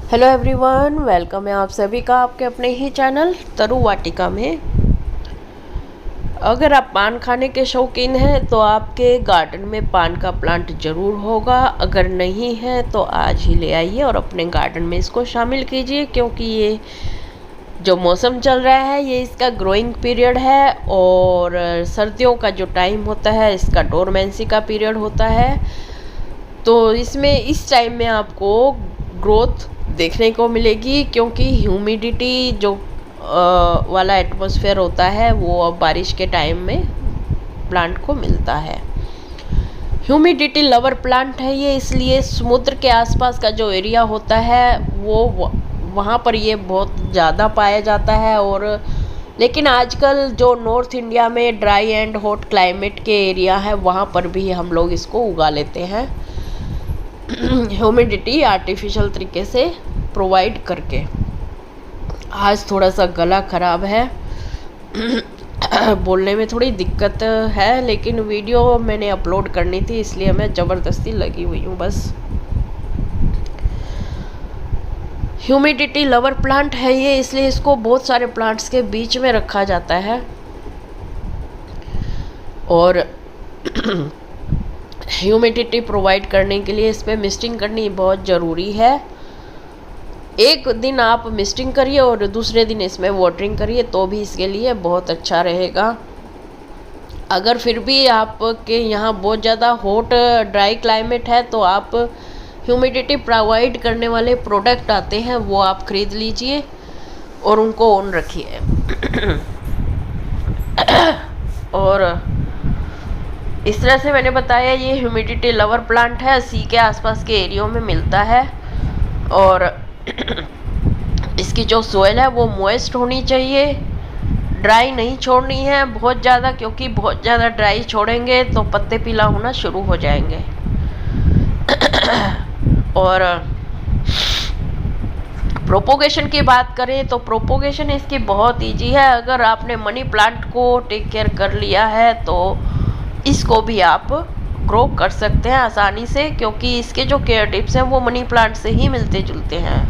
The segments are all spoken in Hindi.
हेलो एवरीवन, वेलकम है आप सभी का आपके अपने ही चैनल तरु वाटिका में। अगर आप पान खाने के शौकीन हैं तो आपके गार्डन में पान का प्लांट ज़रूर होगा। अगर नहीं है तो आज ही ले आइए और अपने गार्डन में इसको शामिल कीजिए, क्योंकि ये जो मौसम चल रहा है ये इसका ग्रोइंग पीरियड है और सर्दियों का जो टाइम होता है इसका डोरमेंसी का पीरियड होता है। तो इसमें इस टाइम में आपको ग्रोथ देखने को मिलेगी, क्योंकि ह्यूमिडिटी जो वाला एटमॉस्फेयर होता है वो अब बारिश के टाइम में प्लांट को मिलता है। ह्यूमिडिटी लवर प्लांट है ये, इसलिए समुद्र के आसपास का जो एरिया होता है वो वहाँ पर ये बहुत ज़्यादा पाया जाता है। और लेकिन आजकल जो नॉर्थ इंडिया में ड्राई एंड हॉट क्लाइमेट के एरिया है वहाँ पर भी हम लोग इसको उगा लेते हैं ह्यूमिडिटी आर्टिफिशियल तरीके से प्रोवाइड करके। आज थोड़ा सा गला ख़राब है बोलने में थोड़ी दिक्कत है, लेकिन वीडियो मैंने अपलोड करनी थी इसलिए मैं ज़बरदस्ती लगी हुई हूँ बस। ह्यूमिडिटी लवर प्लांट है ये, इसलिए इसको बहुत सारे प्लांट्स के बीच में रखा जाता है। और ह्यूमिडिटी प्रोवाइड करने के लिए इस पर मिस्टिंग करनी बहुत ज़रूरी है। एक दिन आप मिस्टिंग करिए और दूसरे दिन इसमें वाटरिंग करिए तो भी इसके लिए बहुत अच्छा रहेगा। अगर फिर भी आपके यहाँ बहुत ज़्यादा हॉट ड्राई क्लाइमेट है तो आप ह्यूमिडिटी प्रोवाइड करने वाले प्रोडक्ट आते हैं वो आप ख़रीद लीजिए और उनको ऑन रखिए और इस तरह से मैंने बताया ये ह्यूमिडिटी लवर प्लांट है, सी के आसपास के एरियो में मिलता है। और इसकी जो सोयल है वो मॉइस्ट होनी चाहिए, ड्राई नहीं छोड़नी है बहुत ज़्यादा, क्योंकि बहुत ज़्यादा ड्राई छोड़ेंगे तो पत्ते पीला होना शुरू हो जाएंगे और प्रोपोगेशन की बात करें तो प्रोपोगेशन इसकी बहुत इजी है। अगर आपने मनी प्लांट को टेक केयर कर लिया है तो इसको भी आप ग्रो कर सकते हैं आसानी से, क्योंकि इसके जो केयर टिप्स हैं वो मनी प्लांट से ही मिलते जुलते हैं।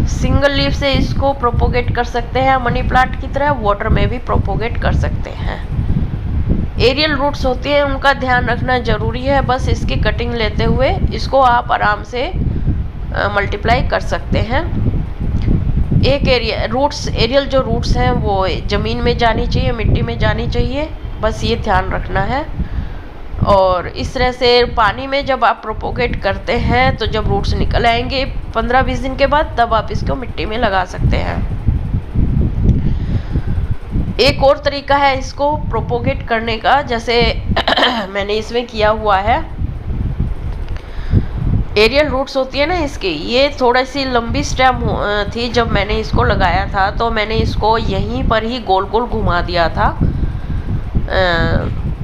सिंगल लीफ से इसको प्रोपोगेट कर सकते हैं मनी प्लांट की तरह, वाटर में भी प्रोपोगेट कर सकते हैं। एरियल रूट्स होती हैं उनका ध्यान रखना ज़रूरी है, बस इसकी कटिंग लेते हुए इसको आप आराम से मल्टीप्लाई कर सकते हैं। एक एरियल जो रूट्स हैं वो ज़मीन में जानी चाहिए, मिट्टी में जानी चाहिए, बस ये ध्यान रखना है। और इस तरह से पानी में जब आप प्रोपोगेट करते हैं तो जब रूट्स निकल आएंगे 15-20 दिन के बाद, तब आप इसको मिट्टी में लगा सकते हैं। एक और तरीका है इसको प्रोपोगेट करने का, जैसे मैंने इसमें किया हुआ है। एरियल रूट्स होती है ना इसकी, ये थोड़ा सी लंबी स्टेम थी जब मैंने इसको लगाया था, तो मैंने इसको यहीं पर ही गोल गोल घुमा दिया था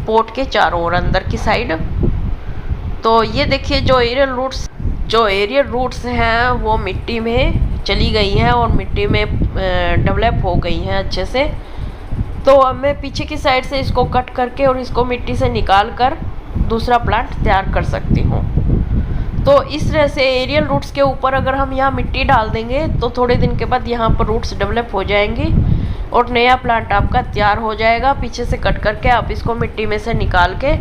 पोट के चारों ओर अंदर की साइड। तो ये देखिए जो एरियल रूट्स हैं वो मिट्टी में चली गई हैं और मिट्टी में डेवलप हो गई हैं अच्छे से। तो अब मैं पीछे की साइड से इसको कट करके और इसको मिट्टी से निकाल कर दूसरा प्लांट तैयार कर सकती हूँ। तो इस तरह से एरियल रूट्स के ऊपर अगर हम यहाँ मिट्टी डाल देंगे तो थोड़े दिन के बाद यहाँ पर रूट्स डेवलप हो जाएंगी और नया प्लांट आपका तैयार हो जाएगा। पीछे से कट करके आप इसको मिट्टी में से निकाल के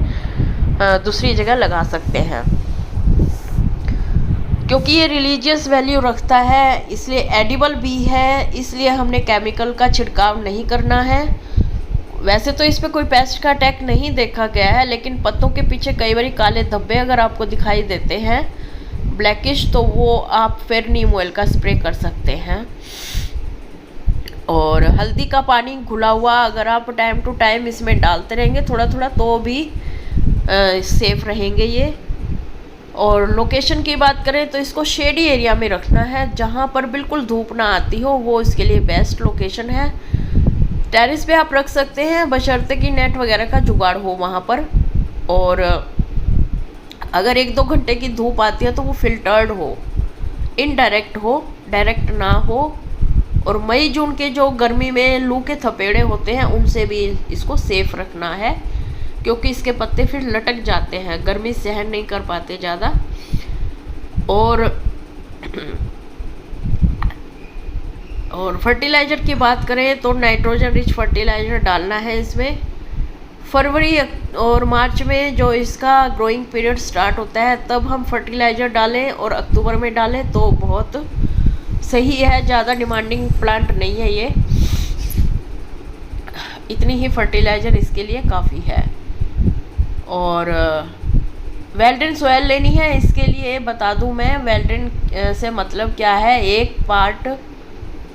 दूसरी जगह लगा सकते हैं। क्योंकि ये रिलीजियस वैल्यू रखता है इसलिए एडिबल भी है, इसलिए हमने केमिकल का छिड़काव नहीं करना है। वैसे तो इस पर कोई पेस्ट का अटैक नहीं देखा गया है, लेकिन पत्तों के पीछे कई बार काले धब्बे अगर आपको दिखाई देते हैं ब्लैकिश, तो वो आप फिर नीम ऑयल का स्प्रे कर सकते हैं। और हल्दी का पानी घुला हुआ अगर आप टाइम टू टाइम इसमें डालते रहेंगे थोड़ा थोड़ा तो भी सेफ रहेंगे ये। और लोकेशन की बात करें तो इसको शेडी एरिया में रखना है, जहाँ पर बिल्कुल धूप ना आती हो, वो इसके लिए बेस्ट लोकेशन है। टेरेस पे आप रख सकते हैं बशर्ते कि नेट वगैरह का जुगाड़ हो वहाँ पर। और अगर 1-2 घंटे की धूप आती है तो वो फिल्टर्ड हो, इनडायरेक्ट हो, डायरेक्ट ना हो। और मई जून के जो गर्मी में लू के थपेड़े होते हैं उनसे भी इसको सेफ रखना है, क्योंकि इसके पत्ते फिर लटक जाते हैं, गर्मी सहन नहीं कर पाते ज़्यादा। और फर्टिलाइज़र की बात करें तो नाइट्रोजन रिच फर्टिलाइज़र डालना है इसमें। फरवरी और मार्च में जो इसका ग्रोइंग पीरियड स्टार्ट होता है तब हम फर्टिलाइज़र डालें और अक्टूबर में डालें तो बहुत सही है। ज़्यादा डिमांडिंग प्लांट नहीं है ये, इतनी ही फर्टिलाइज़र इसके लिए काफ़ी है। और वेल्डेन सोयल लेनी है, इसके लिए बता दूं मैं, वेल्डेन से मतलब क्या है, 1 पार्ट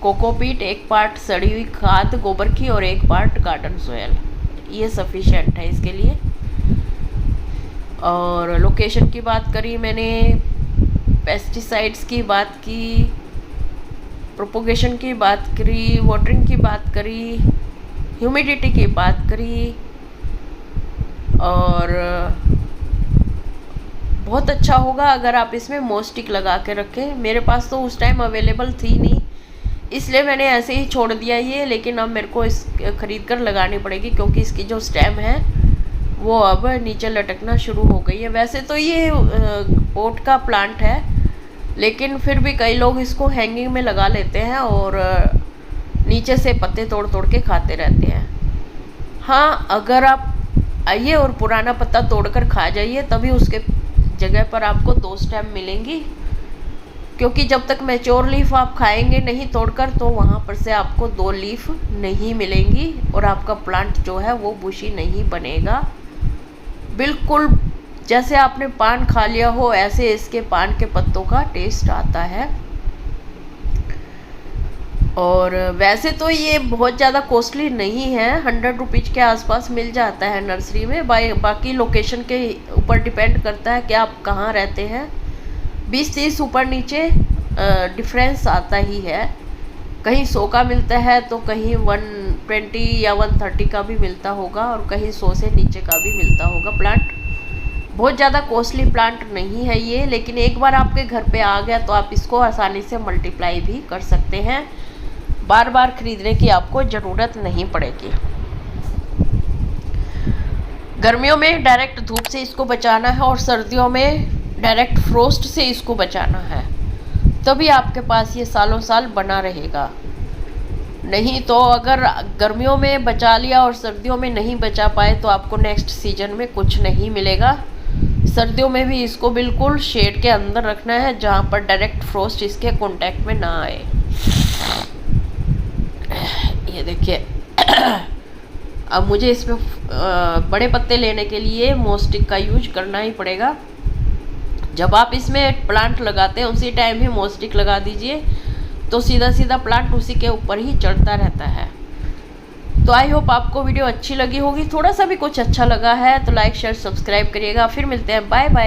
कोकोपीट, 1 पार्ट सड़ी हुई खाद गोबर की और 1 पार्ट गार्डन सोयल, ये सफिशिएंट है इसके लिए। और लोकेशन की बात करी मैंने, पेस्टिसाइड्स की बात की, प्रोपोगेशन की बात करी, वाटरिंग की बात करी, ह्यूमिडिटी की बात करी, और बहुत अच्छा होगा अगर आप इसमें मोस्टिक लगा के रखें। मेरे पास तो उस टाइम अवेलेबल थी नहीं, इसलिए मैंने ऐसे ही छोड़ दिया ये, लेकिन अब मेरे को इस ख़रीद कर लगानी पड़ेगी क्योंकि इसकी जो स्टेम है वो अब नीचे लटकना शुरू हो गई है। वैसे तो ये पोट का प्लांट है, लेकिन फिर भी कई लोग इसको हैंगिंग में लगा लेते हैं और नीचे से पत्ते तोड़ तोड़ के खाते रहते हैं। हाँ, अगर आप आइए और पुराना पत्ता तोड़कर खा जाइए, तभी उसके जगह पर आपको 2 स्टेम मिलेंगी, क्योंकि जब तक मैच्योर लीफ आप खाएंगे नहीं तोड़कर तो वहाँ पर से आपको 2 लीफ नहीं मिलेंगी और आपका प्लांट जो है वो बुशी नहीं बनेगा। बिल्कुल जैसे आपने पान खा लिया हो ऐसे इसके पान के पत्तों का टेस्ट आता है। और वैसे तो ये बहुत ज़्यादा कॉस्टली नहीं है, 100 रुपीज़ के आसपास मिल जाता है नर्सरी में। बाकी लोकेशन के ऊपर डिपेंड करता है कि आप कहाँ रहते हैं। 20-30 ऊपर नीचे डिफरेंस आता ही है, कहीं 100 का मिलता है तो कहीं 120 या 130 का भी मिलता होगा और कहीं 100 से नीचे का भी मिलता होगा प्लांट। बहुत ज़्यादा कॉस्टली प्लांट नहीं है ये, लेकिन एक बार आपके घर पे आ गया तो आप इसको आसानी से मल्टीप्लाई भी कर सकते हैं, बार बार खरीदने की आपको ज़रूरत नहीं पड़ेगी। गर्मियों में डायरेक्ट धूप से इसको बचाना है और सर्दियों में डायरेक्ट फ्रोस्ट से इसको बचाना है, तभी आपके पास ये सालों साल बना रहेगा। नहीं तो अगर गर्मियों में बचा लिया और सर्दियों में नहीं बचा पाए तो आपको नेक्स्ट सीजन में कुछ नहीं मिलेगा। सर्दियों में भी इसको बिल्कुल शेड के अंदर रखना है जहाँ पर डायरेक्ट फ्रोस्ट इसके कांटेक्ट में ना आए। ये देखिए अब मुझे इसमें बड़े पत्ते लेने के लिए मोस्टिक का यूज करना ही पड़ेगा। जब आप इसमें प्लांट लगाते हैं उसी टाइम ही मोस्टिक लगा दीजिए, तो सीधा सीधा प्लांट उसी के ऊपर ही चढ़ता रहता है। तो आई होप आपको वीडियो अच्छी लगी होगी, थोड़ा सा भी कुछ अच्छा लगा है तो लाइक शेयर सब्सक्राइब करिएगा। फिर मिलते हैं, बाय बाय।